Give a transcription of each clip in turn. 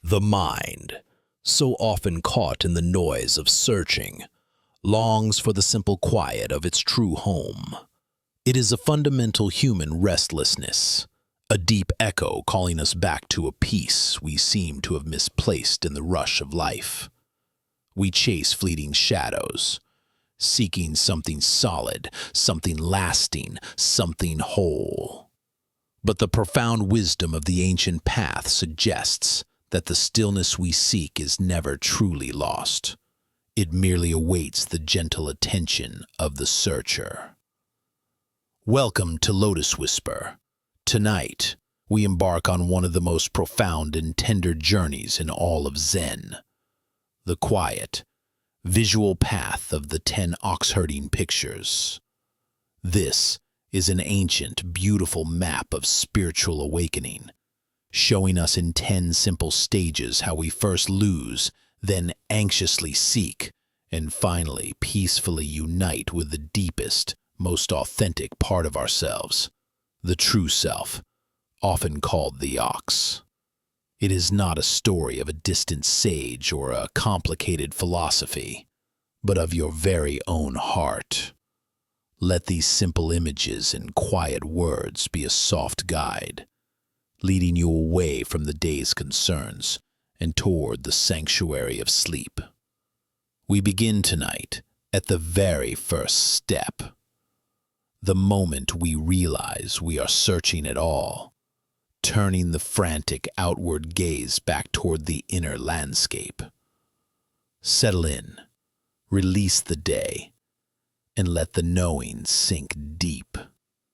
The mind, so often caught in the noise of searching, longs for the simple quiet of its true home. It is a fundamental human restlessness, a deep echo calling us back to a peace we seem to have misplaced in the rush of life. We chase fleeting shadows, seeking something solid, something lasting, something whole. But the profound wisdom of the ancient path suggests that the stillness we seek is never truly lost. It merely awaits the gentle attention of the searcher. Welcome to Lotus Whisper. Tonight, we embark on one of the most profound and tender journeys in all of Zen. The quiet, visual path of the 10 ox-herding pictures. This is an ancient, beautiful map of spiritual awakening, showing us in 10 simple stages how we first lose, then anxiously seek, and finally peacefully unite with the deepest, most authentic part of ourselves, the true self, often called the ox. It is not a story of a distant sage or a complicated philosophy, but of your very own heart. Let these simple images and quiet words be a soft guide, leading you away from the day's concerns and toward the sanctuary of sleep. We begin tonight at the very first step, the moment we realize we are searching at all, turning the frantic outward gaze back toward the inner landscape. Settle in, release the day, and let the knowing sink deep.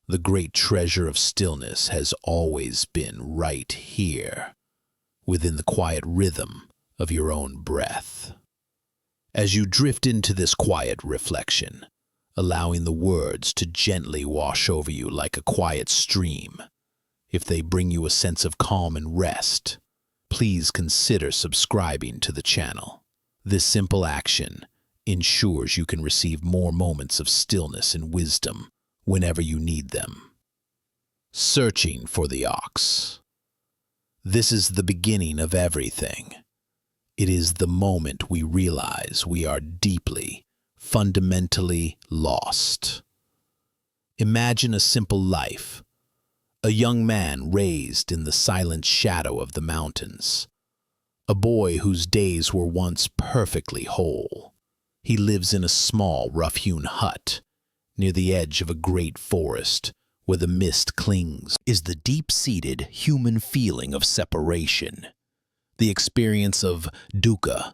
The great treasure of stillness has always been right here, within the quiet rhythm of your own breath. As you drift into this quiet reflection, allowing the words to gently wash over you like a quiet stream, if they bring you a sense of calm and rest, please consider subscribing to the channel. This simple action ensures you can receive more moments of stillness and wisdom whenever you need them. Searching for the ox. This is the beginning of everything. It is the moment we realize we are deeply, fundamentally lost. Imagine a simple life, a young man raised in the silent shadow of the mountains, a boy whose days were once perfectly whole. He lives in a small, rough-hewn hut near the edge of a great forest where the mist clings. Is the deep-seated human feeling of separation, the experience of dukkha,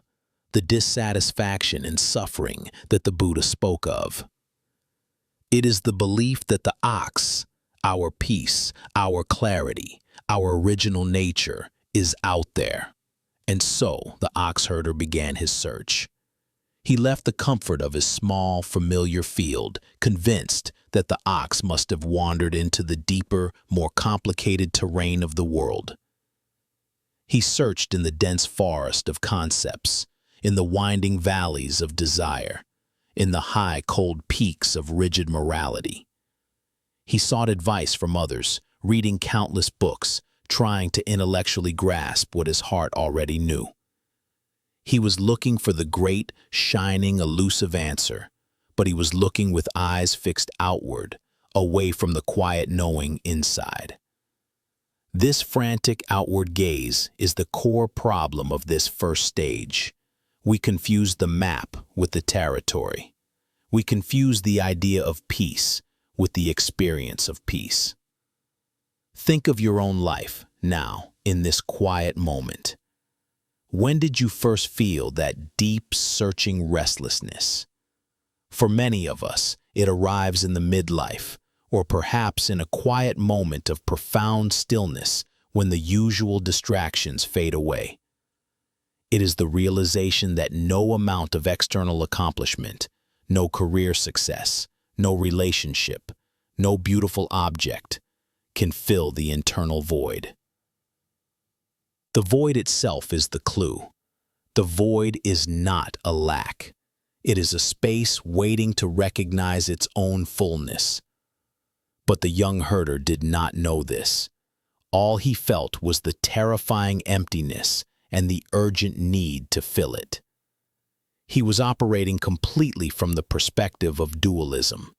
the dissatisfaction and suffering that the Buddha spoke of. It is the belief that the ox, our peace, our clarity, our original nature, is out there. And so the ox herder began his search. He left the comfort of his small, familiar field, convinced that the ox must have wandered into the deeper, more complicated terrain of the world. He searched in the dense forest of concepts, in the winding valleys of desire, in the high, cold peaks of rigid morality. He sought advice from others, reading countless books, trying to intellectually grasp what his heart already knew. He was looking for the great, shining, elusive answer, but he was looking with eyes fixed outward, away from the quiet knowing inside. This frantic outward gaze is the core problem of this first stage. We confuse the map with the territory. We confuse the idea of peace with the experience of peace. Think of your own life now, in this quiet moment. When did you first feel that deep, searching restlessness? For many of us, it arrives in the midlife, or perhaps in a quiet moment of profound stillness when the usual distractions fade away. It is the realization that no amount of external accomplishment, no career success, no relationship, no beautiful object can fill the internal void. The void itself is the clue. The void is not a lack. It is a space waiting to recognize its own fullness. But the young herder did not know this. All he felt was the terrifying emptiness and the urgent need to fill it. He was operating completely from the perspective of dualism,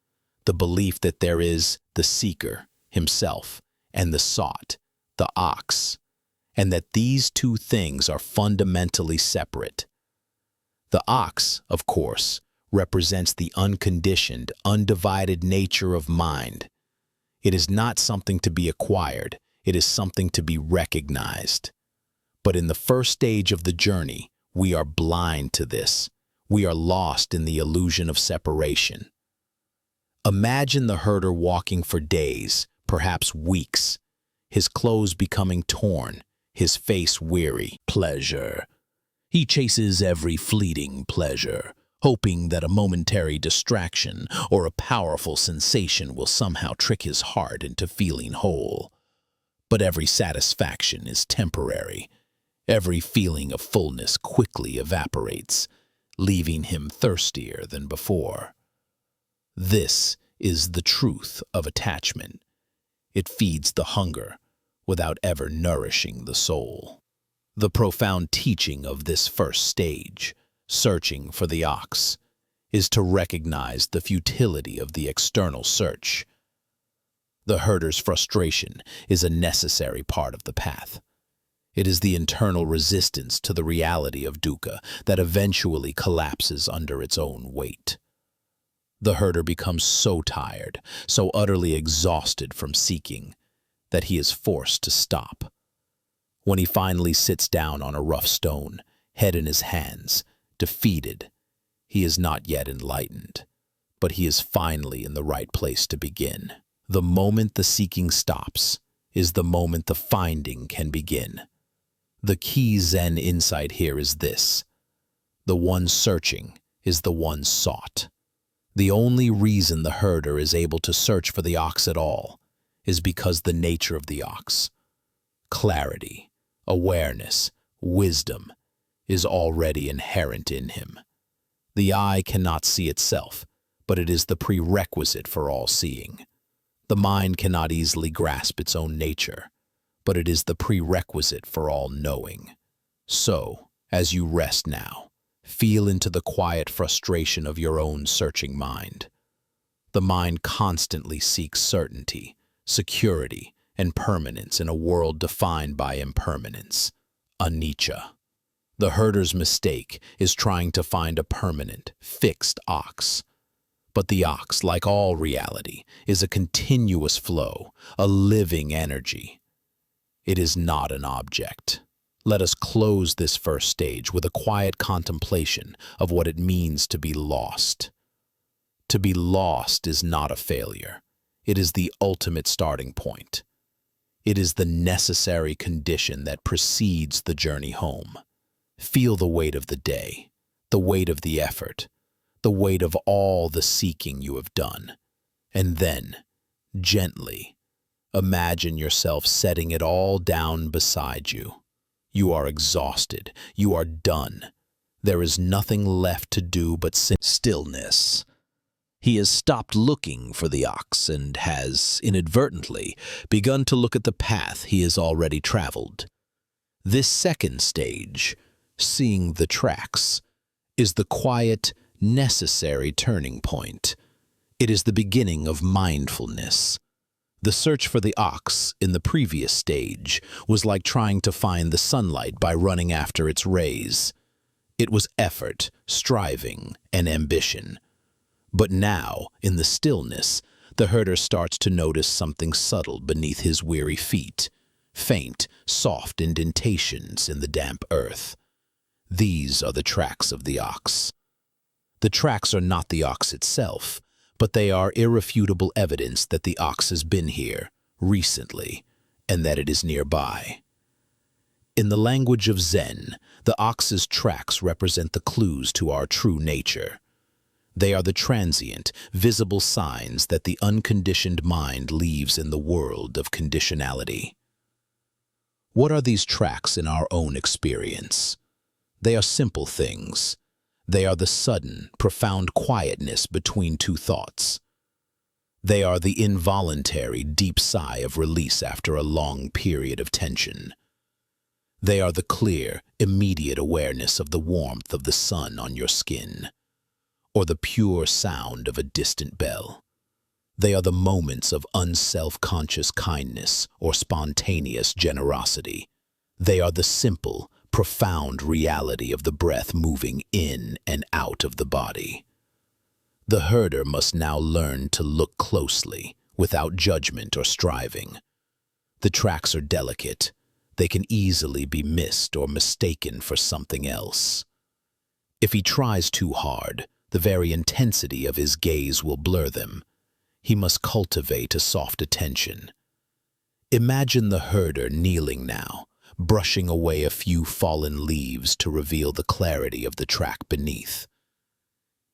the belief that there is the seeker, himself, and the sought, the ox, and that these two things are fundamentally separate. The ox, of course, represents the unconditioned, undivided nature of mind. It is not something to be acquired, it is something to be recognized. But in the first stage of the journey, we are blind to this. We are lost in the illusion of separation. Imagine the herder walking for days, perhaps weeks, his clothes becoming torn, his face weary. Pleasure. He chases every fleeting pleasure, hoping that a momentary distraction or a powerful sensation will somehow trick his heart into feeling whole. But every satisfaction is temporary. Every feeling of fullness quickly evaporates, leaving him thirstier than before. This is the truth of attachment. It feeds the hunger without ever nourishing the soul. The profound teaching of this first stage, searching for the ox, is to recognize the futility of the external search. The herder's frustration is a necessary part of the path. It is the internal resistance to the reality of dukkha that eventually collapses under its own weight. The herder becomes so tired, so utterly exhausted from seeking, that he is forced to stop. When he finally sits down on a rough stone, head in his hands, defeated, he is not yet enlightened, but he is finally in the right place to begin. The moment the seeking stops is the moment the finding can begin. The key Zen insight here is this: the one searching is the one sought. The only reason the herder is able to search for the ox at all is because the nature of the ox, clarity, awareness, wisdom, is already inherent in him. The eye cannot see itself, but it is the prerequisite for all seeing. The mind cannot easily grasp its own nature, but it is the prerequisite for all knowing. So, as you rest now, feel into the quiet frustration of your own searching mind. The mind constantly seeks certainty, security, and permanence in a world defined by impermanence, anicca. The herder's mistake is trying to find a permanent, fixed ox. But the ox, like all reality, is a continuous flow, a living energy. It is not an object. Let us close this first stage with a quiet contemplation of what it means to be lost. To be lost is not a failure. It is the ultimate starting point. It is the necessary condition that precedes the journey home. Feel the weight of the day, the weight of the effort, the weight of all the seeking you have done. And then, gently, imagine yourself setting it all down beside you. You are exhausted. You are done. There is nothing left to do but stillness. He has stopped looking for the ox and has, inadvertently, begun to look at the path he has already traveled. This second stage, seeing the tracks, is the quiet, necessary turning point. It is the beginning of mindfulness. The search for the ox in the previous stage was like trying to find the sunlight by running after its rays. It was effort, striving, and ambition. But now, in the stillness, the herder starts to notice something subtle beneath his weary feet, faint, soft indentations in the damp earth. These are the tracks of the ox. The tracks are not the ox itself, but they are irrefutable evidence that the ox has been here, recently, and that it is nearby. In the language of Zen, the ox's tracks represent the clues to our true nature. They are the transient, visible signs that the unconditioned mind leaves in the world of conditionality. What are these tracks in our own experience? They are simple things. They are the sudden, profound quietness between two thoughts. They are the involuntary, deep sigh of release after a long period of tension. They are the clear, immediate awareness of the warmth of the sun on your skin, or the pure sound of a distant bell. They are the moments of unself-conscious kindness or spontaneous generosity. They are the simple, profound reality of the breath moving in and out of the body. The herder must now learn to look closely, without judgment or striving. The tracks are delicate. They can easily be missed or mistaken for something else. If he tries too hard, the very intensity of his gaze will blur them. He must cultivate a soft attention. Imagine the herder kneeling now, brushing away a few fallen leaves to reveal the clarity of the track beneath.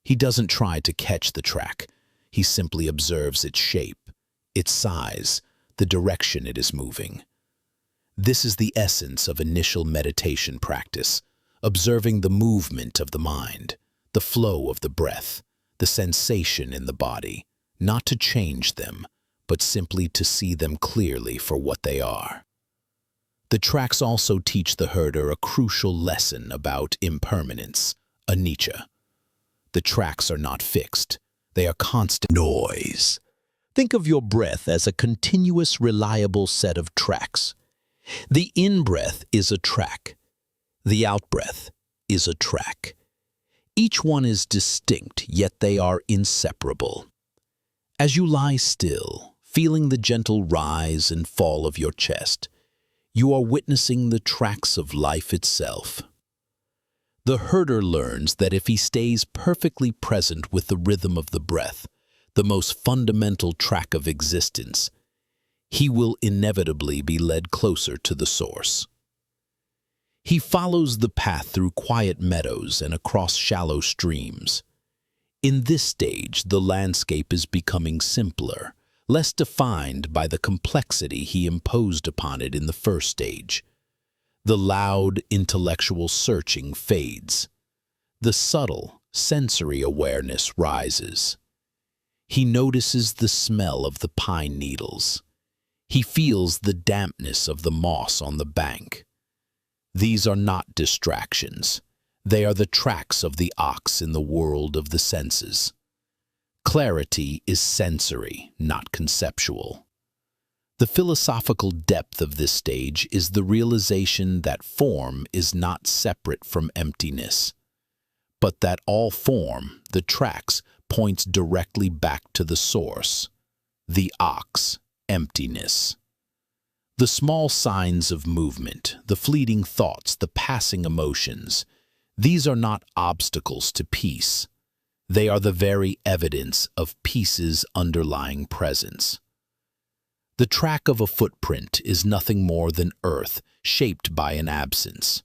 He doesn't try to catch the track. He simply observes its shape, its size, the direction it is moving. This is the essence of initial meditation practice, observing the movement of the mind, the flow of the breath, the sensation in the body, not to change them, but simply to see them clearly for what they are. The tracks also teach the herder a crucial lesson about impermanence, anicca. The tracks are not fixed. They are constant noise. Think of your breath as a continuous, reliable set of tracks. The in-breath is a track. The out-breath is a track. Each one is distinct, yet they are inseparable. As you lie still, feeling the gentle rise and fall of your chest, you are witnessing the tracks of life itself. The herder learns that if he stays perfectly present with the rhythm of the breath, the most fundamental track of existence, he will inevitably be led closer to the source. He follows the path through quiet meadows and across shallow streams. In this stage, the landscape is becoming simpler, less defined by the complexity he imposed upon it in the first stage. The loud, intellectual searching fades. The subtle, sensory awareness rises. He notices the smell of the pine needles. He feels the dampness of the moss on the bank. These are not distractions. They are the tracks of the ox in the world of the senses. Clarity is sensory, not conceptual. The philosophical depth of this stage is the realization that form is not separate from emptiness, but that all form, the tracks, points directly back to the source, the ox, emptiness. The small signs of movement, the fleeting thoughts, the passing emotions, these are not obstacles to peace. They are the very evidence of peace's underlying presence. The track of a footprint is nothing more than earth shaped by an absence.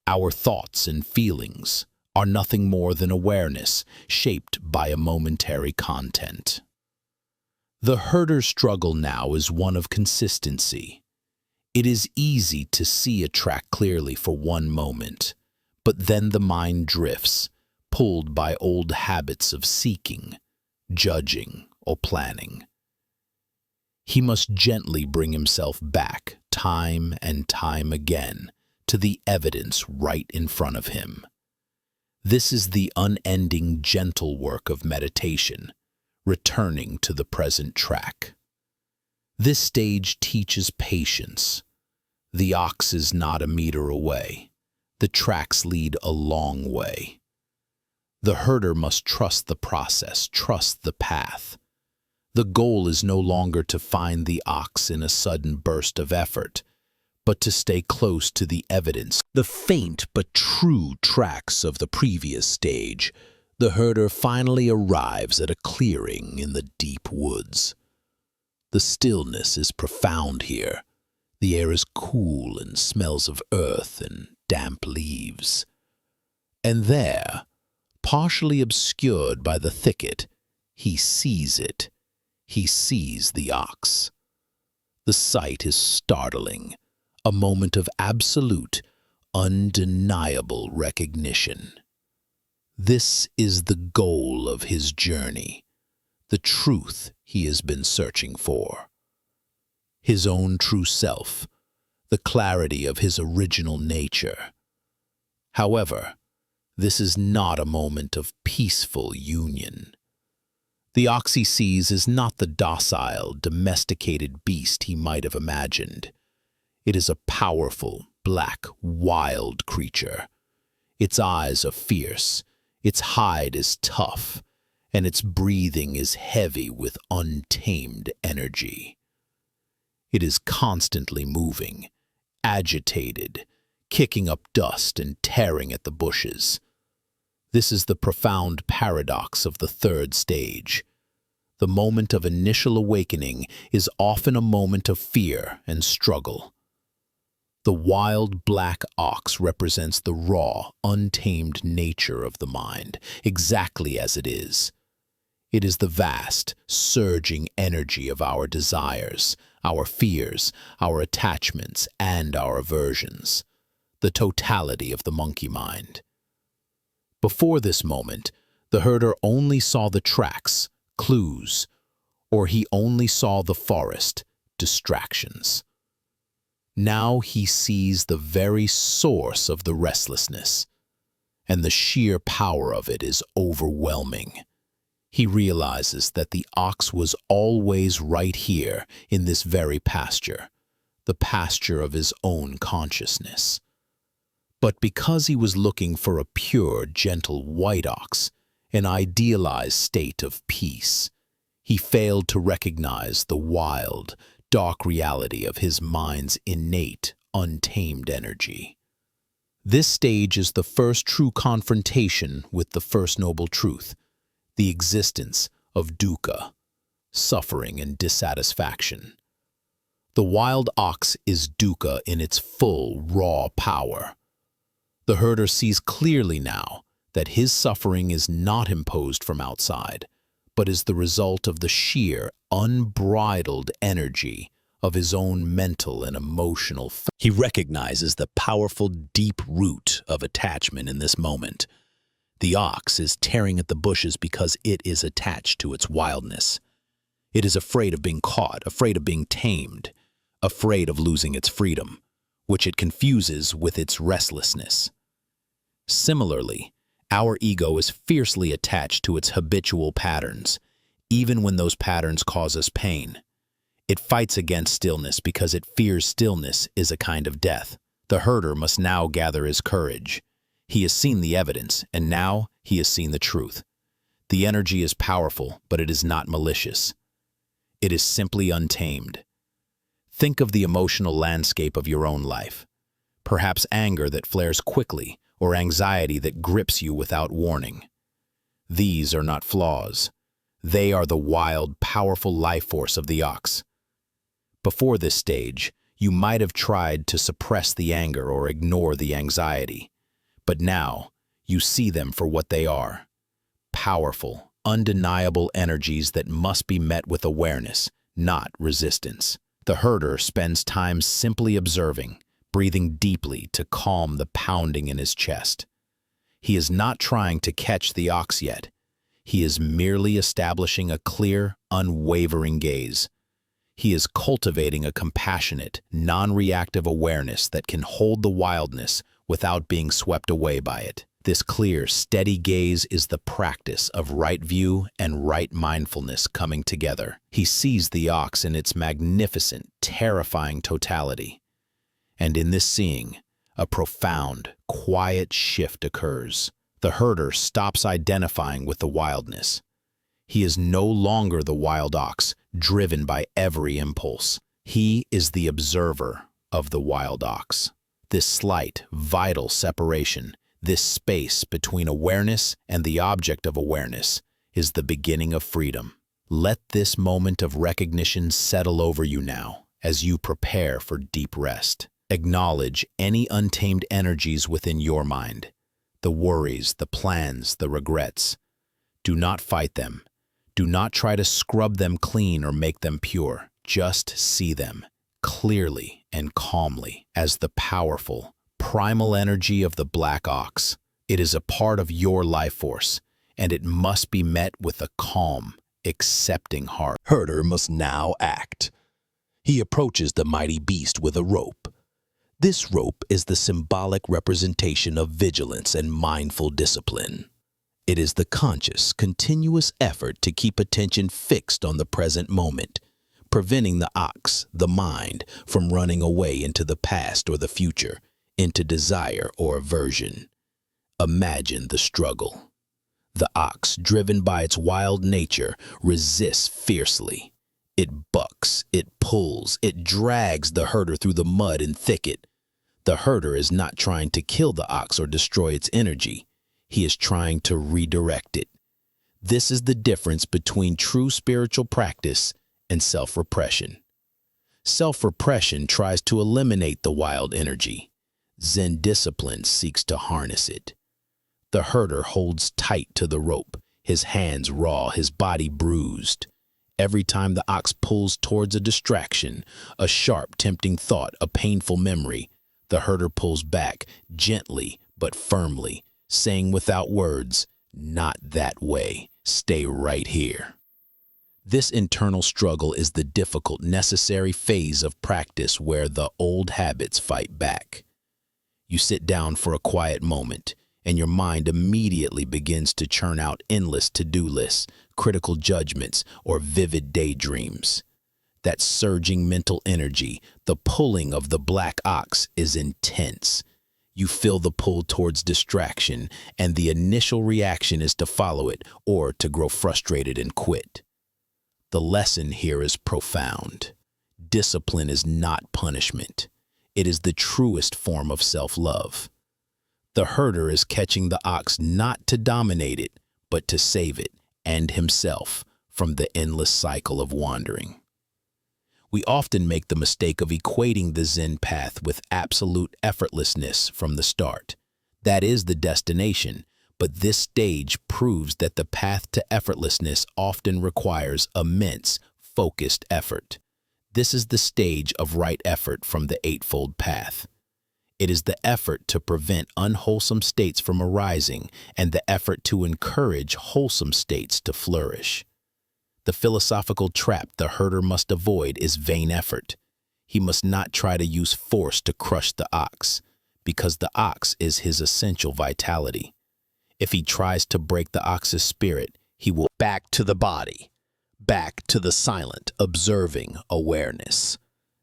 Our thoughts and feelings are nothing more than awareness shaped by a momentary content. The herder's struggle now is one of consistency. It is easy to see a track clearly for one moment, but then the mind drifts, pulled by old habits of seeking, judging, or planning. He must gently bring himself back, time and time again, to the evidence right in front of him. This is the unending, gentle work of meditation, returning to the present track. This stage teaches patience. The ox is not a meter away. The tracks lead a long way. The herder must trust the process, trust the path. The goal is no longer to find the ox in a sudden burst of effort, but to stay close to the evidence, the faint but true tracks of the previous stage. The herder finally arrives at a clearing in the deep woods. The stillness is profound here. The air is cool and smells of earth and damp leaves. And there, partially obscured by the thicket, he sees it. He sees the ox. The sight is startling, a moment of absolute, undeniable recognition. This is the goal of his journey, the truth he has been searching for. His own true self, the clarity of his original nature. However, this is not a moment of peaceful union. The ox he sees is not the docile, domesticated beast he might have imagined. It is a powerful, black, wild creature. Its eyes are fierce, its hide is tough, and its breathing is heavy with untamed energy. It is constantly moving, agitated, kicking up dust and tearing at the bushes. This is the profound paradox of the third stage. The moment of initial awakening is often a moment of fear and struggle. The wild black ox represents the raw, untamed nature of the mind, exactly as it is. It is the vast, surging energy of our desires, our fears, our attachments, and our aversions, the totality of the monkey mind. Before this moment, the herder only saw the tracks, clues, or he only saw the forest, distractions. Now he sees the very source of the restlessness, and the sheer power of it is overwhelming. He realizes that the ox was always right here in this very pasture, the pasture of his own consciousness. But because he was looking for a pure, gentle white ox, an idealized state of peace, he failed to recognize the wild, dark reality of his mind's innate, untamed energy. This stage is the first true confrontation with the first noble truth, the existence of dukkha, suffering and dissatisfaction. The wild ox is dukkha in its full, raw power. The herder sees clearly now that his suffering is not imposed from outside, but is the result of the sheer, unbridled energy of his own mental and emotional. He recognizes the powerful, deep root of attachment in this moment. The ox is tearing at the bushes because it is attached to its wildness. It is afraid of being caught, afraid of being tamed, afraid of losing its freedom, which it confuses with its restlessness. Similarly, our ego is fiercely attached to its habitual patterns, even when those patterns cause us pain. It fights against stillness because it fears stillness is a kind of death. The herder must now gather his courage. He has seen the evidence, and now he has seen the truth. The energy is powerful, but it is not malicious. It is simply untamed. Think of the emotional landscape of your own life. Perhaps anger that flares quickly, or anxiety that grips you without warning. These are not flaws. They are the wild, powerful life force of the ox. Before this stage, you might have tried to suppress the anger or ignore the anxiety. But now, you see them for what they are. Powerful, undeniable energies that must be met with awareness, not resistance. The herder spends time simply observing, breathing deeply to calm the pounding in his chest. He is not trying to catch the ox yet. He is merely establishing a clear, unwavering gaze. He is cultivating a compassionate, non-reactive awareness that can hold the wildness without being swept away by it. This clear, steady gaze is the practice of right view and right mindfulness coming together. He sees the ox in its magnificent, terrifying totality. And in this seeing, a profound, quiet shift occurs. The herder stops identifying with the wildness. He is no longer the wild ox, driven by every impulse. He is the observer of the wild ox. This slight, vital separation, this space between awareness and the object of awareness, is the beginning of freedom. Let this moment of recognition settle over you now as you prepare for deep rest. Acknowledge any untamed energies within your mind, the worries, the plans, the regrets. Do not fight them. Do not try to scrub them clean or make them pure. Just see them clearly and calmly as the powerful, primal energy of the black ox. It is a part of your life force, and it must be met with a calm, accepting heart. Herder must now act. He approaches the mighty beast with a rope. This rope is the symbolic representation of vigilance and mindful discipline. It is the conscious, continuous effort to keep attention fixed on the present moment, preventing the ox, the mind, from running away into the past or the future, into desire or aversion. Imagine the struggle. The ox, driven by its wild nature, resists fiercely. It bucks, it pulls, it drags the herder through the mud and thicket. The herder is not trying to kill the ox or destroy its energy. He is trying to redirect it. This is the difference between true spiritual practice and self-repression. Self-repression tries to eliminate the wild energy. Zen discipline seeks to harness it. The herder holds tight to the rope, his hands raw, his body bruised. Every time the ox pulls towards a distraction, a sharp, tempting thought, a painful memory, the herder pulls back, gently but firmly, saying without words, "Not that way, stay right here." This internal struggle is the difficult, necessary phase of practice where the old habits fight back. You sit down for a quiet moment, and your mind immediately begins to churn out endless to-do lists, critical judgments, or vivid daydreams. That surging mental energy, the pulling of the black ox, is intense. You feel the pull towards distraction, and the initial reaction is to follow it or to grow frustrated and quit. The lesson here is profound. Discipline is not punishment. It is the truest form of self-love. The herder is catching the ox not to dominate it, but to save it and himself from the endless cycle of wandering. We often make the mistake of equating the Zen path with absolute effortlessness from the start. That is the destination, but this stage proves that the path to effortlessness often requires immense, focused effort. This is the stage of right effort from the Eightfold Path. It is the effort to prevent unwholesome states from arising and the effort to encourage wholesome states to flourish. The philosophical trap the herder must avoid is vain effort. He must not try to use force to crush the ox, because the ox is his essential vitality. If he tries to break the ox's spirit, he will back to the body, back to the silent, observing awareness.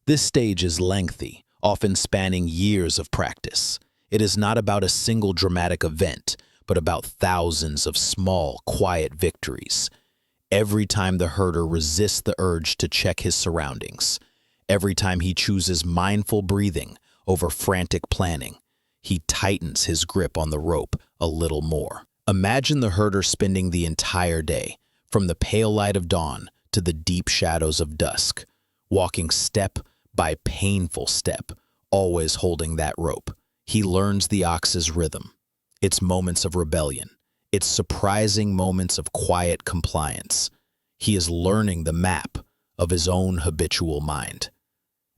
This stage is lengthy, often spanning years of practice. It is not about a single dramatic event, but about thousands of small, quiet victories. Every time the herder resists the urge to check his surroundings, every time he chooses mindful breathing over frantic planning, he tightens his grip on the rope a little more. Imagine the herder spending the entire day, from the pale light of dawn to the deep shadows of dusk, walking step by painful step, always holding that rope. He learns the ox's rhythm, its moments of rebellion, its surprising moments of quiet compliance. He is learning the map of his own habitual mind.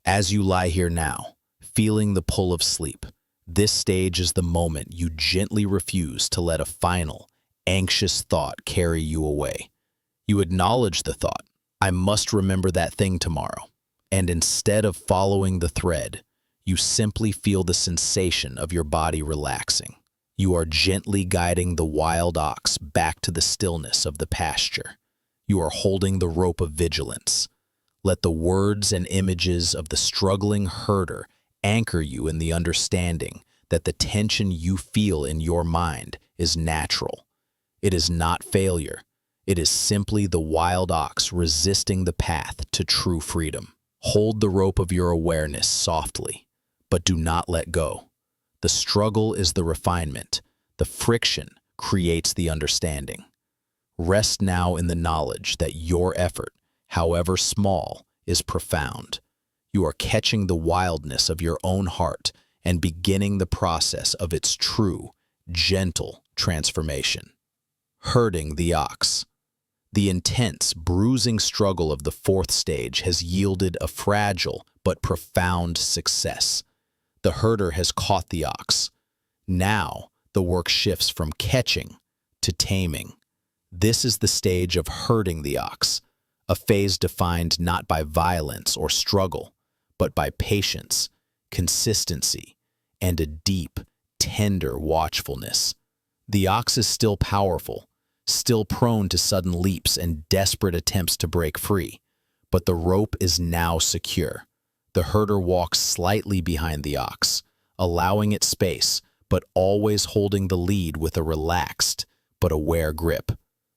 As you lie here now, feeling the pull of sleep, this stage is the moment you gently refuse to let a final, anxious thought carry you away. You acknowledge the thought, "I must remember that thing tomorrow." And instead of following the thread, you simply feel the sensation of your body relaxing. You are gently guiding the wild ox back to the stillness of the pasture. You are holding the rope of vigilance. Let the words and images of the struggling herder anchor you in the understanding that the tension you feel in your mind is natural. It is not failure. It is simply the wild ox resisting the path to true freedom. Hold the rope of your awareness softly, but do not let go. The struggle is the refinement. The friction creates the understanding. Rest now in the knowledge that your effort, however small, is profound. You are catching the wildness of your own heart and beginning the process of its true, gentle transformation. Herding the ox. The intense, bruising struggle of the fourth stage has yielded a fragile but profound success. The herder has caught the ox. Now, the work shifts from catching to taming. This is the stage of herding the ox, a phase defined not by violence or struggle, but by patience, consistency, and a deep, tender watchfulness. The ox is still powerful, still prone to sudden leaps and desperate attempts to break free, but the rope is now secure. The herder walks slightly behind the ox, allowing it space, but always holding the lead with a relaxed but aware grip.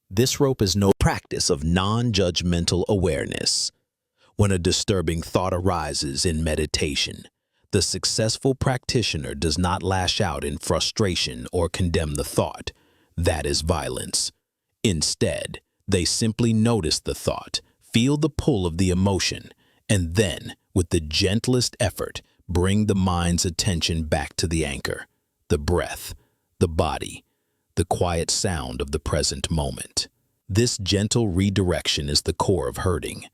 This rope is no practice of non-judgmental awareness. When a disturbing thought arises in meditation, the successful practitioner does not lash out in frustration or condemn the thought. That is violence. Instead, they simply notice the thought, feel the pull of the emotion, and then, with the gentlest effort, bring the mind's attention back to the anchor, the breath, the body, the quiet sound of the present moment. This gentle redirection is the core of herding.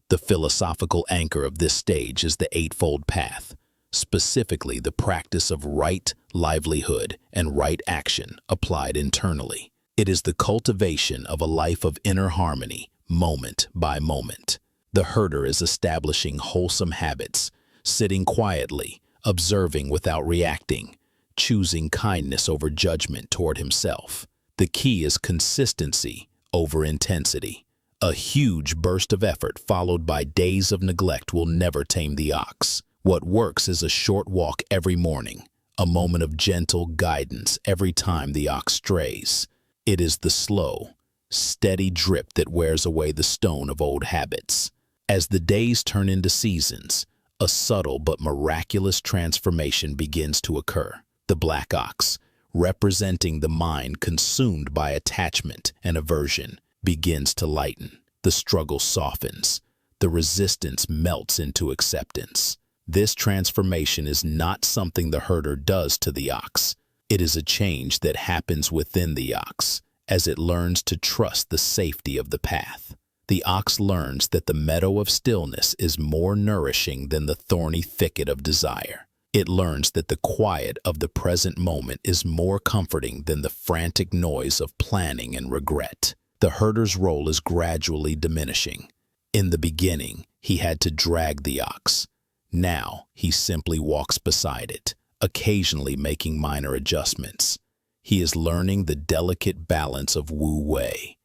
The philosophical anchor of this stage is the Eightfold Path, specifically the practice of right livelihood and right action applied internally. It is the cultivation of a life of inner harmony, moment by moment. The herder is establishing wholesome habits, sitting quietly, observing without reacting, choosing kindness over judgment toward himself. The key is consistency over intensity. A huge burst of effort followed by days of neglect will never tame the ox. What works is a short walk every morning, a moment of gentle guidance every time the ox strays. It is the slow, steady drip that wears away the stone of old habits. As the days turn into seasons, a subtle but miraculous transformation begins to occur. The black ox, representing the mind consumed by attachment and aversion, begins to lighten. The struggle softens. The resistance melts into acceptance. This transformation is not something the herder does to the ox. It is a change that happens within the ox as it learns to trust the safety of the path. The ox learns that the meadow of stillness is more nourishing than the thorny thicket of desire. It learns that the quiet of the present moment is more comforting than the frantic noise of planning and regret. The herder's role is gradually diminishing. In the beginning, he had to drag the ox. Now, he simply walks beside it, occasionally making minor adjustments. He is learning the delicate balance of wu-wei,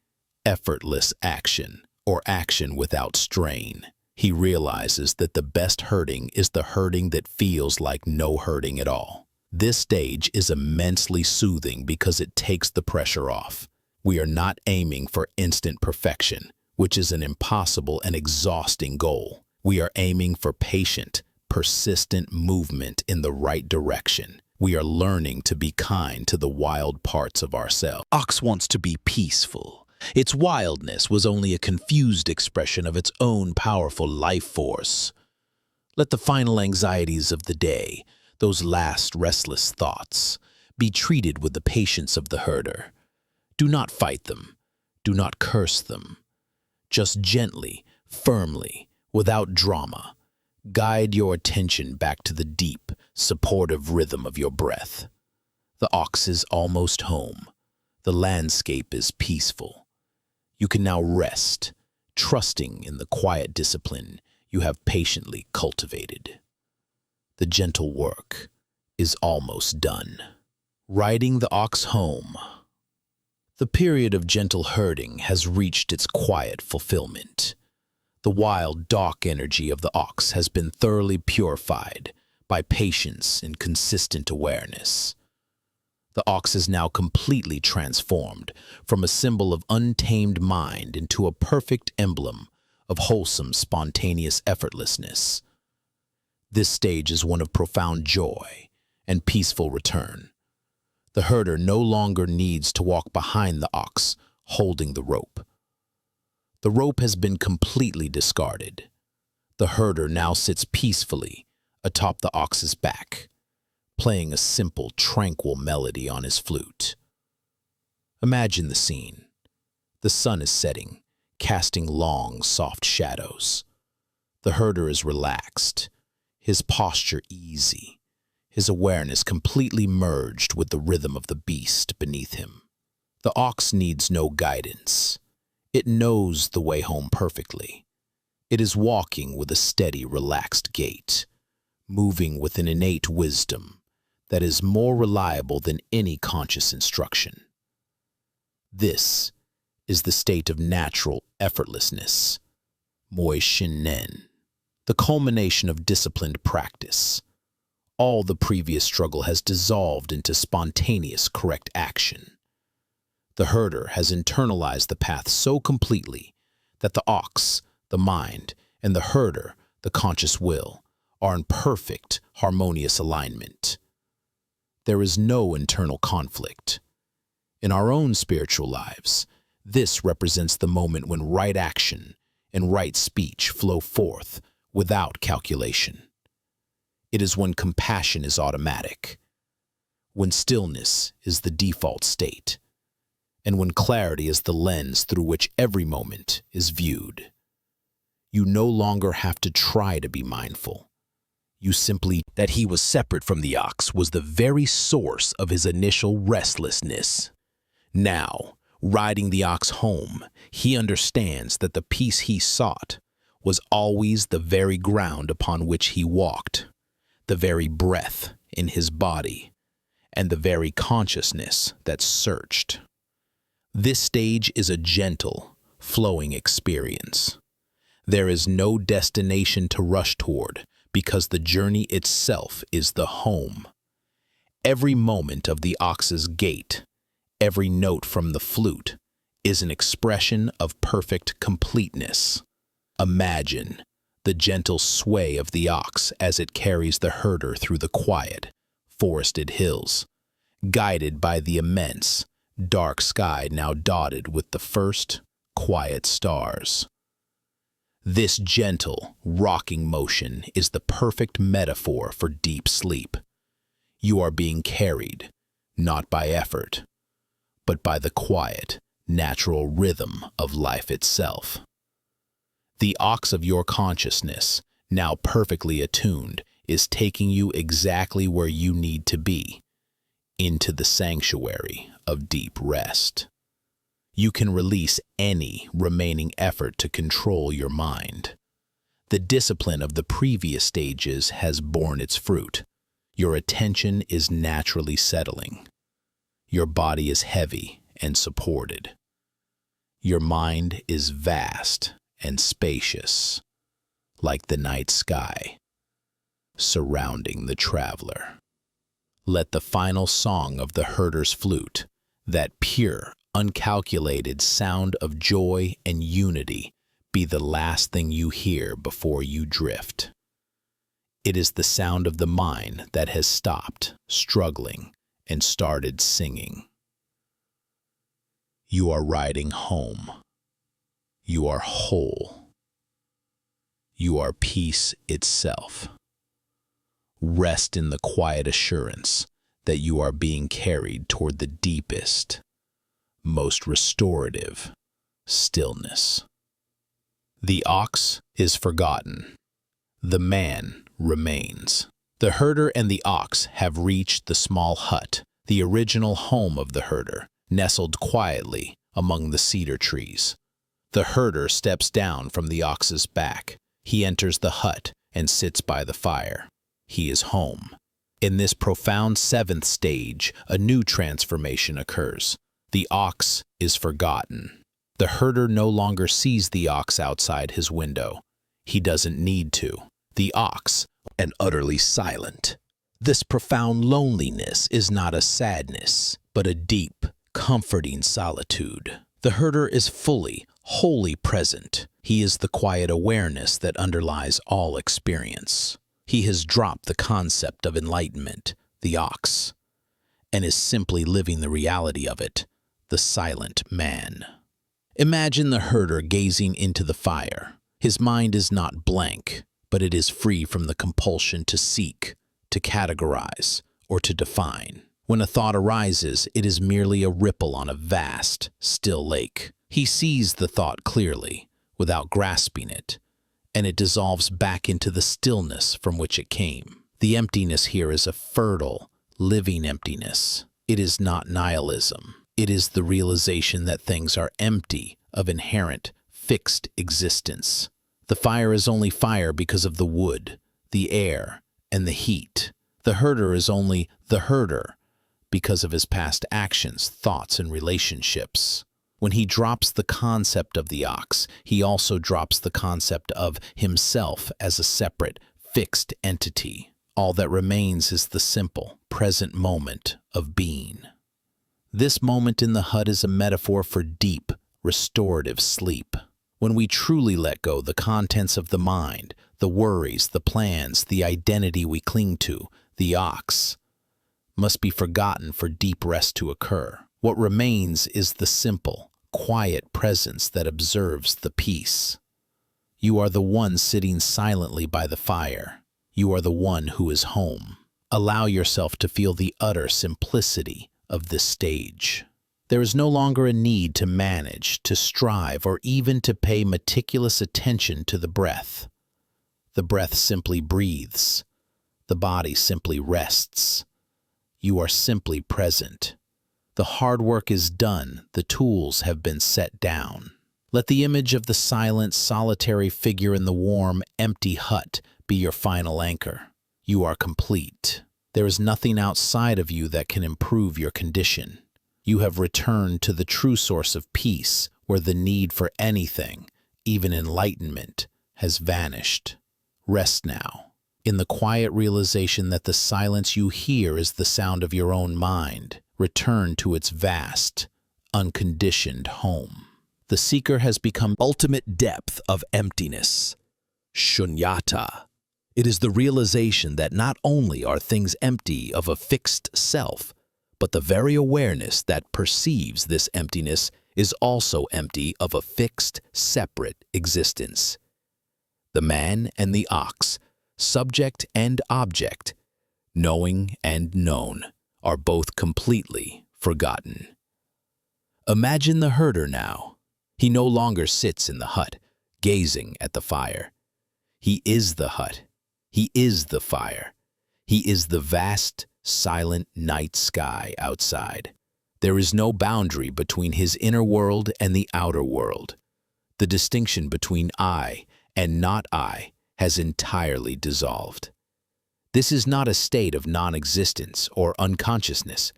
effortless action, or action without strain. He realizes that the best herding is the herding that feels like no herding at all. This stage is immensely soothing because it takes the pressure off. We are not aiming for instant perfection, which is an impossible and exhausting goal. We are aiming for patient, persistent movement in the right direction. We are learning to be kind to the wild parts of ourselves. Ox wants to be peaceful. Its wildness was only a confused expression of its own powerful life force. Let the final anxieties of the day, those last restless thoughts, be treated with the patience of the herder. Do not fight them. Do not curse them. Just gently, firmly, without drama, guide your attention back to the deep, supportive rhythm of your breath. The ox is almost home. The landscape is peaceful. You can now rest, trusting in the quiet discipline you have patiently cultivated. The gentle work is almost done. Riding the ox home. The period of gentle herding has reached its quiet fulfillment. The wild, dark energy of the ox has been thoroughly purified by patience and consistent awareness. The ox is now completely transformed from a symbol of untamed mind into a perfect emblem of wholesome, spontaneous effortlessness. This stage is one of profound joy and peaceful return. The herder no longer needs to walk behind the ox, holding the rope. The rope has been completely discarded. The herder now sits peacefully atop the ox's back, playing a simple, tranquil melody on his flute. Imagine the scene. The sun is setting, casting long, soft shadows. The herder is relaxed, his posture easy, his awareness completely merged with the rhythm of the beast beneath him. The ox needs no guidance. It knows the way home perfectly. It is walking with a steady, relaxed gait, moving with an innate wisdom that is more reliable than any conscious instruction. This is the state of natural effortlessness, moi shin nen, the culmination of disciplined practice. All the previous struggle has dissolved into spontaneous correct action. The herder has internalized the path so completely that the ox, the mind, and the herder, the conscious will, are in perfect, harmonious alignment. There is no internal conflict. In our own spiritual lives, this represents the moment when right action and right speech flow forth without calculation. It is when compassion is automatic, when stillness is the default state, and when clarity is the lens through which every moment is viewed. You no longer have to try to be mindful. You simply that he was separate from the ox was the very source of his initial restlessness. Now, riding the ox home, he understands that the peace he sought was always the very ground upon which he walked, the very breath in his body, and the very consciousness that searched. This stage is a gentle, flowing experience. There is no destination to rush toward because the journey itself is the home. Every moment of the ox's gait, every note from the flute, is an expression of perfect completeness. Imagine the gentle sway of the ox as it carries the herder through the quiet, forested hills, guided by the immense, dark sky now dotted with the first, quiet stars. This gentle, rocking motion is the perfect metaphor for deep sleep. You are being carried, not by effort, but by the quiet, natural rhythm of life itself. The ox of your consciousness, now perfectly attuned, is taking you exactly where you need to be, into the sanctuary of deep rest. You can release any remaining effort to control your mind. The discipline of the previous stages has borne its fruit. Your attention is naturally settling. Your body is heavy and supported. Your mind is vast and spacious, like the night sky, surrounding the traveler. Let the final song of the herder's flute, that pure, uncalculated sound of joy and unity, be the last thing you hear before you drift. It is the sound of the mind that has stopped struggling and started singing. You are riding home. You are whole. You are peace itself. Rest in the quiet assurance that you are being carried toward the deepest, most restorative stillness. The ox is forgotten. The man remains. The herder and the ox have reached the small hut, the original home of the herder, nestled quietly among the cedar trees. The herder steps down from the ox's back. He enters the hut and sits by the fire. He is home. In this profound seventh stage, a new transformation occurs. The ox is forgotten. The herder no longer sees the ox outside his window. He doesn't need to. The ox, and utterly silent. This profound loneliness is not a sadness, but a deep, comforting solitude. The herder is fully, wholly present. He is the quiet awareness that underlies all experience. He has dropped the concept of enlightenment, the ox, and is simply living the reality of it, the silent man. Imagine the herder gazing into the fire. His mind is not blank, but it is free from the compulsion to seek, to categorize, or to define. When a thought arises, it is merely a ripple on a vast, still lake. He sees the thought clearly, without grasping it, and it dissolves back into the stillness from which it came. The emptiness here is a fertile, living emptiness. It is not nihilism. It is the realization that things are empty of inherent, fixed existence. The fire is only fire because of the wood, the air, and the heat. The herder is only the herder because of his past actions, thoughts, and relationships. When he drops the concept of the ox, he also drops the concept of himself as a separate, fixed entity. All that remains is the simple, present moment of being. This moment in the hut is a metaphor for deep, restorative sleep. When we truly let go the contents of the mind, the worries, the plans, the identity we cling to, the ox, must be forgotten for deep rest to occur. What remains is the simple, quiet presence that observes the peace. You are the one sitting silently by the fire. You are the one who is home. Allow yourself to feel the utter simplicity of this stage. There is no longer a need to manage, to strive, or even to pay meticulous attention to the breath. The breath simply breathes. The body simply rests. You are simply present. The hard work is done. The tools have been set down. Let the image of the silent, solitary figure in the warm, empty hut be your final anchor. You are complete. There is nothing outside of you that can improve your condition. You have returned to the true source of peace, where the need for anything, even enlightenment, has vanished. Rest now, in the quiet realization that the silence you hear is the sound of your own mind. Return to its vast, unconditioned home. The seeker has become ultimate depth of emptiness, shunyata. It is the realization that not only are things empty of a fixed self, but the very awareness that perceives this emptiness is also empty of a fixed, separate existence. The man and the ox, subject and object, knowing and known, are both completely forgotten. Imagine the herder now. He no longer sits in the hut, gazing at the fire. He is the hut. He is the fire. He is the vast, silent night sky outside. There is no boundary between his inner world and the outer world. The distinction between I and not I has entirely dissolved. This is not a state of non-existence or unconsciousness.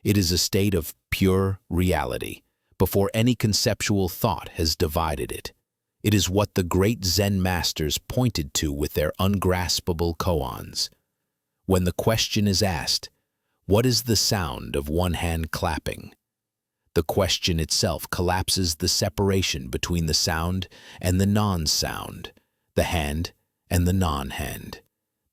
It is a state of pure reality, before any conceptual thought has divided it. It is what the great Zen masters pointed to with their ungraspable koans. When the question is asked, what is the sound of one hand clapping? The question itself collapses the separation between the sound and the non-sound, the hand and the non-hand.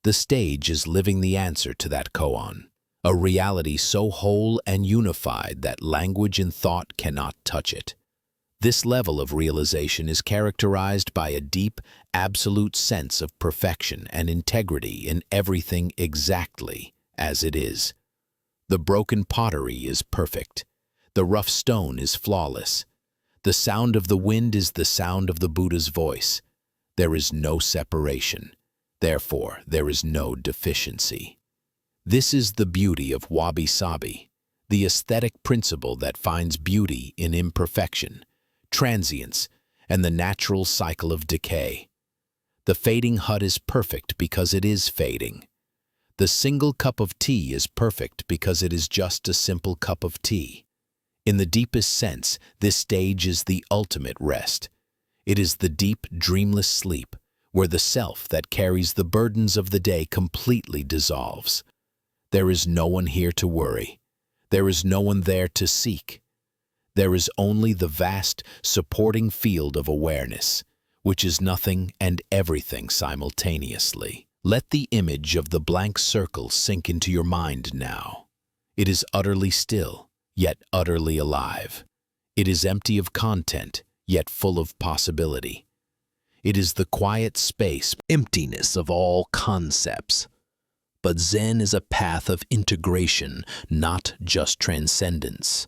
The stage is living the answer to that koan, a reality so whole and unified that language and thought cannot touch it. This level of realization is characterized by a deep, absolute sense of perfection and integrity in everything exactly as it is. The broken pottery is perfect. The rough stone is flawless. The sound of the wind is the sound of the Buddha's voice. There is no separation. Therefore, there is no deficiency. This is the beauty of wabi-sabi, the aesthetic principle that finds beauty in imperfection, transience, and the natural cycle of decay. The fading hut is perfect because it is fading. The single cup of tea is perfect because it is just a simple cup of tea. In the deepest sense, this stage is the ultimate rest. It is the deep, dreamless sleep, where the self that carries the burdens of the day completely dissolves. There is no one here to worry. There is no one there to seek. There is only the vast, supporting field of awareness, which is nothing and everything simultaneously. Let the image of the blank circle sink into your mind now. It is utterly still, yet utterly alive. It is empty of content, yet full of possibility. It is the quiet space, emptiness of all concepts. But Zen is a path of integration, not just transcendence.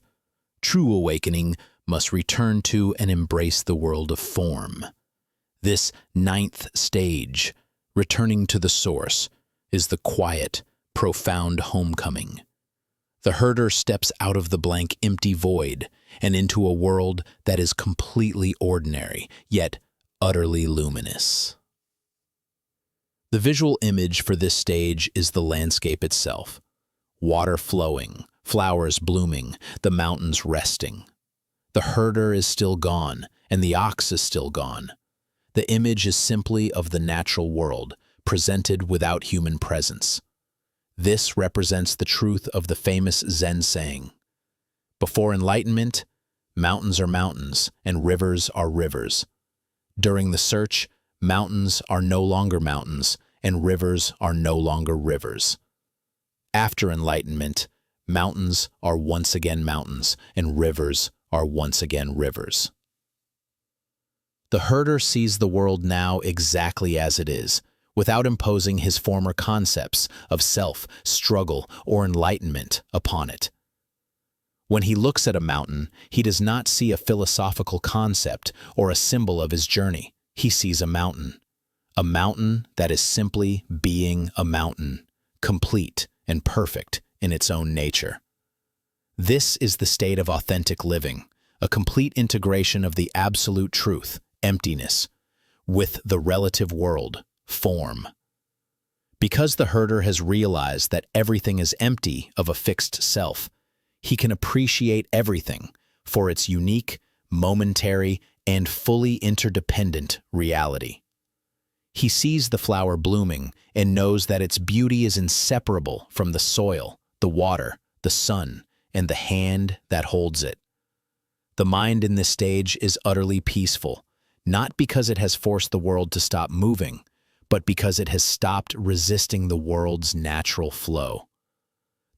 True awakening must return to and embrace the world of form. This ninth stage, returning to the source, is the quiet, profound homecoming. The herder steps out of the blank, empty void and into a world that is completely ordinary, yet utterly luminous. The visual image for this stage is the landscape itself. Water flowing, flowers blooming, the mountains resting. The herder is still gone, and the ox is still gone. The image is simply of the natural world, presented without human presence. This represents the truth of the famous Zen saying, "Before enlightenment, mountains are mountains, and rivers are rivers. During the search, mountains are no longer mountains, and rivers are no longer rivers. After enlightenment, mountains are once again mountains, and rivers are once again rivers." The herder sees the world now exactly as it is, without imposing his former concepts of self, struggle, or enlightenment upon it. When he looks at a mountain, he does not see a philosophical concept or a symbol of his journey. He sees a mountain that is simply being a mountain, complete and perfect in its own nature. This is the state of authentic living, a complete integration of the absolute truth, emptiness, with the relative world, form. Because the herder has realized that everything is empty of a fixed self, he can appreciate everything for its unique, momentary, and fully interdependent reality. He sees the flower blooming and knows that its beauty is inseparable from the soil, the water, the sun, and the hand that holds it. The mind in this stage is utterly peaceful, not because it has forced the world to stop moving, but because it has stopped resisting the world's natural flow.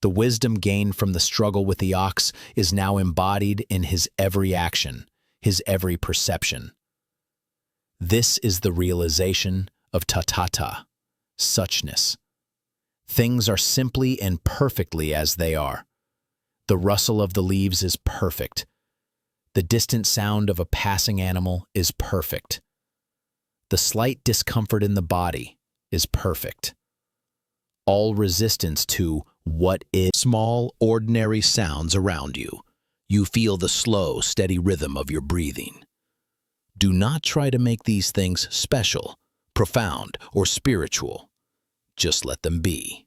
The wisdom gained from the struggle with the ox is now embodied in his every action, his every perception. This is the realization of tathata, suchness. Things are simply and perfectly as they are. The rustle of the leaves is perfect. The distant sound of a passing animal is perfect. The slight discomfort in the body is perfect. All resistance to what is small, ordinary sounds around you. You feel the slow, steady rhythm of your breathing. Do not try to make these things special, profound, or spiritual. Just let them be.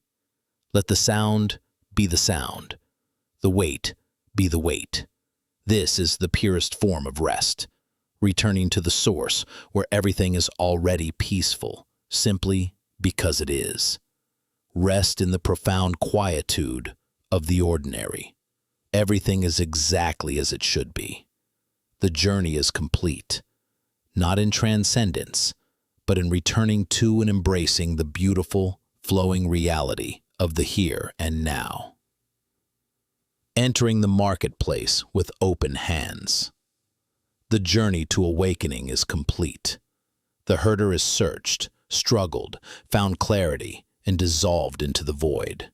Let the sound be the sound. The weight be the weight. This is the purest form of rest, returning to the source where everything is already peaceful, simply because it is. Rest in the profound quietude of the ordinary. Everything is exactly as it should be. The journey is complete, not in transcendence, but in returning to and embracing the beautiful, flowing reality of the here and now. Entering the marketplace with open hands. The journey to awakening is complete. The herder is searched, struggled, found clarity, and dissolved into the void.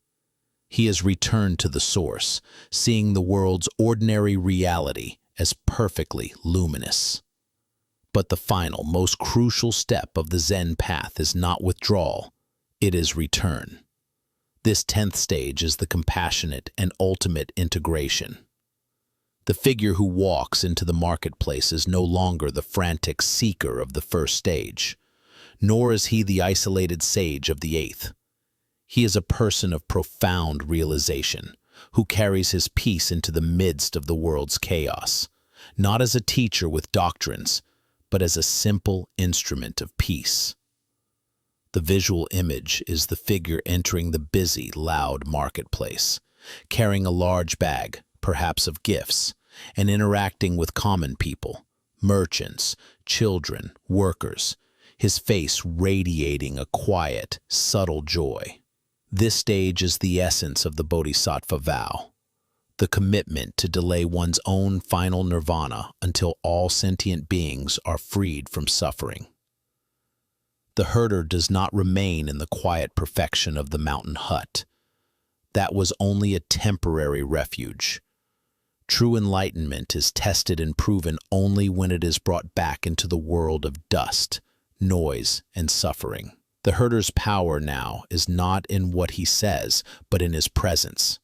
He has returned to the source, seeing the world's ordinary reality as perfectly luminous. But the final, most crucial step of the Zen path is not withdrawal, it is return. This 10th stage is the compassionate and ultimate integration. The figure who walks into the marketplace is no longer the frantic seeker of the first stage, nor is he the isolated sage of the 8th. He is a person of profound realization, who carries his peace into the midst of the world's chaos, not as a teacher with doctrines, but as a simple instrument of peace. The visual image is the figure entering the busy, loud marketplace, carrying a large bag, perhaps of gifts, and interacting with common people, merchants, children, workers, his face radiating a quiet, subtle joy. This stage is the essence of the Bodhisattva vow, the commitment to delay one's own final nirvana until all sentient beings are freed from suffering. The herder does not remain in the quiet perfection of the mountain hut. That was only a temporary refuge. True enlightenment is tested and proven only when it is brought back into the world of dust, noise, and suffering. The herder's power now is not in what he says, but in his presence.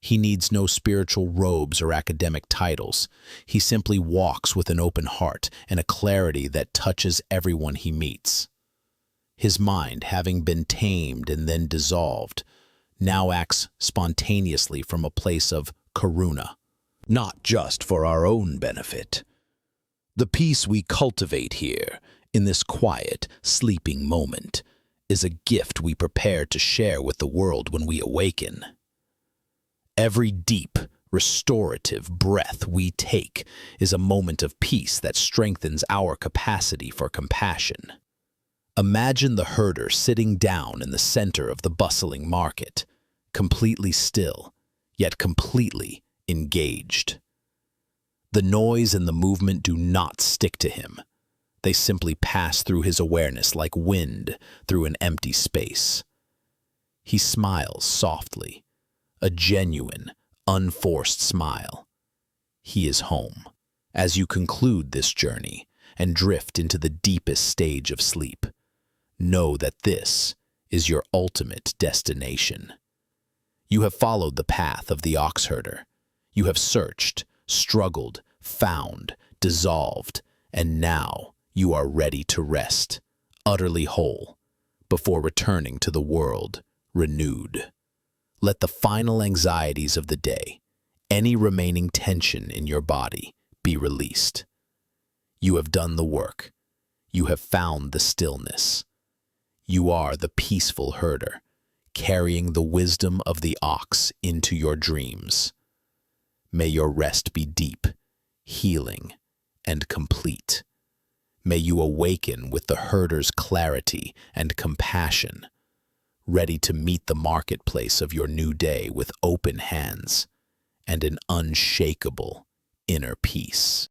He needs no spiritual robes or academic titles. He simply walks with an open heart and a clarity that touches everyone he meets. His mind, having been tamed and then dissolved, now acts spontaneously from a place of karuna, not just for our own benefit. The peace we cultivate here, in this quiet, sleeping moment, is a gift we prepare to share with the world when we awaken. Every deep, restorative breath we take is a moment of peace that strengthens our capacity for compassion. Imagine the herder sitting down in the center of the bustling market, completely still, yet completely engaged. The noise and the movement do not stick to him. They simply pass through his awareness like wind through an empty space. He smiles softly, a genuine, unforced smile. He is home. As you conclude this journey and drift into the deepest stage of sleep, know that this is your ultimate destination. You have followed the path of the ox herder. You have searched, struggled, found, dissolved, and now you are ready to rest, utterly whole, before returning to the world renewed. Let the final anxieties of the day, any remaining tension in your body, be released. You have done the work. You have found the stillness. You are the peaceful herder, carrying the wisdom of the ox into your dreams. May your rest be deep, healing, and complete. May you awaken with the herder's clarity and compassion, ready to meet the marketplace of your new day with open hands and an unshakable inner peace.